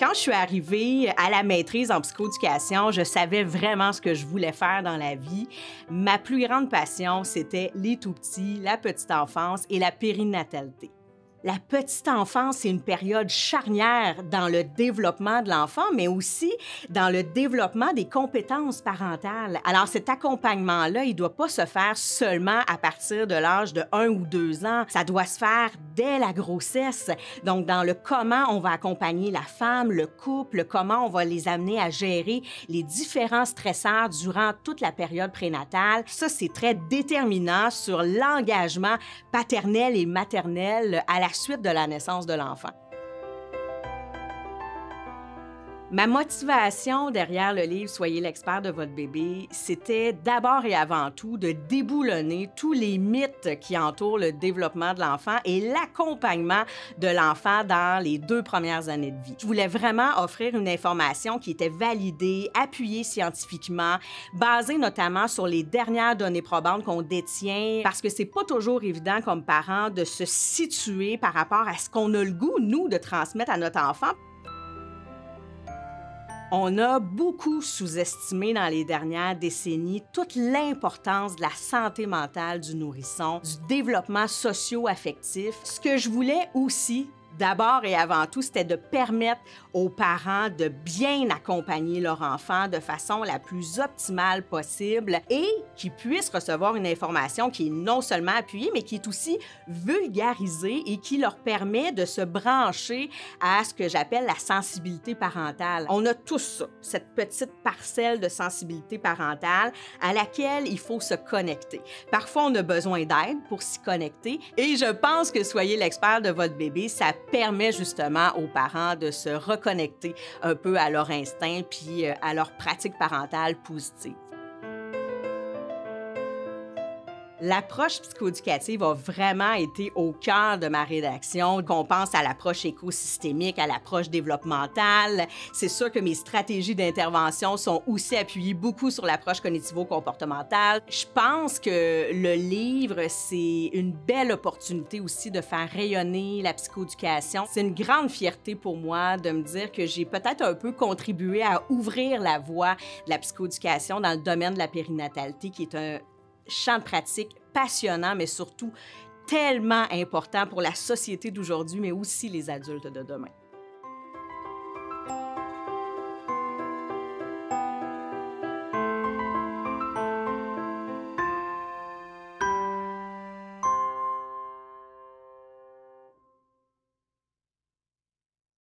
Quand je suis arrivée à la maîtrise en psychoéducation, je savais vraiment ce que je voulais faire dans la vie. Ma plus grande passion, c'était les tout-petits, la petite enfance et la périnatalité. La petite enfance, c'est une période charnière dans le développement de l'enfant, mais aussi dans le développement des compétences parentales. Alors, cet accompagnement-là, il ne doit pas se faire seulement à partir de l'âge de 1 ou 2 ans. Ça doit se faire dès la grossesse. Donc, dans le comment on va accompagner la femme, le couple, comment on va les amener à gérer les différents stresseurs durant toute la période prénatale. Ça, c'est très déterminant sur l'engagement paternel et maternel à la suite de la naissance de l'enfant. Ma motivation derrière le livre « Soyez l'expert de votre bébé », c'était d'abord et avant tout de déboulonner tous les mythes qui entourent le développement de l'enfant et l'accompagnement de l'enfant dans les 2 premières années de vie. Je voulais vraiment offrir une information qui était validée, appuyée scientifiquement, basée notamment sur les dernières données probantes qu'on détient, parce que c'est pas toujours évident comme parent de se situer par rapport à ce qu'on a le goût, nous, de transmettre à notre enfant. On a beaucoup sous-estimé dans les dernières décennies toute l'importance de la santé mentale du nourrisson, du développement socio-affectif. Ce que je voulais aussi, d'abord et avant tout, c'était de permettre aux parents de bien accompagner leur enfant de façon la plus optimale possible et qu'ils puissent recevoir une information qui est non seulement appuyée, mais qui est aussi vulgarisée et qui leur permet de se brancher à ce que j'appelle la sensibilité parentale. On a tous ça, cette petite parcelle de sensibilité parentale à laquelle il faut se connecter. Parfois, on a besoin d'aide pour s'y connecter et je pense que Soyez l'expert de votre bébé, ça permet justement aux parents de se reconnecter un peu à leur instinct puis à leur pratique parentale positive. L'approche psychoéducative a vraiment été au cœur de ma rédaction. Qu'on pense à l'approche écosystémique, à l'approche développementale. C'est sûr que mes stratégies d'intervention sont aussi appuyées beaucoup sur l'approche cognitivo-comportementale. Je pense que le livre, c'est une belle opportunité aussi de faire rayonner la psychoéducation. C'est une grande fierté pour moi de me dire que j'ai peut-être un peu contribué à ouvrir la voie de la psychoéducation dans le domaine de la périnatalité, qui est un champ de pratique passionnant, mais surtout tellement important pour la société d'aujourd'hui, mais aussi les adultes de demain.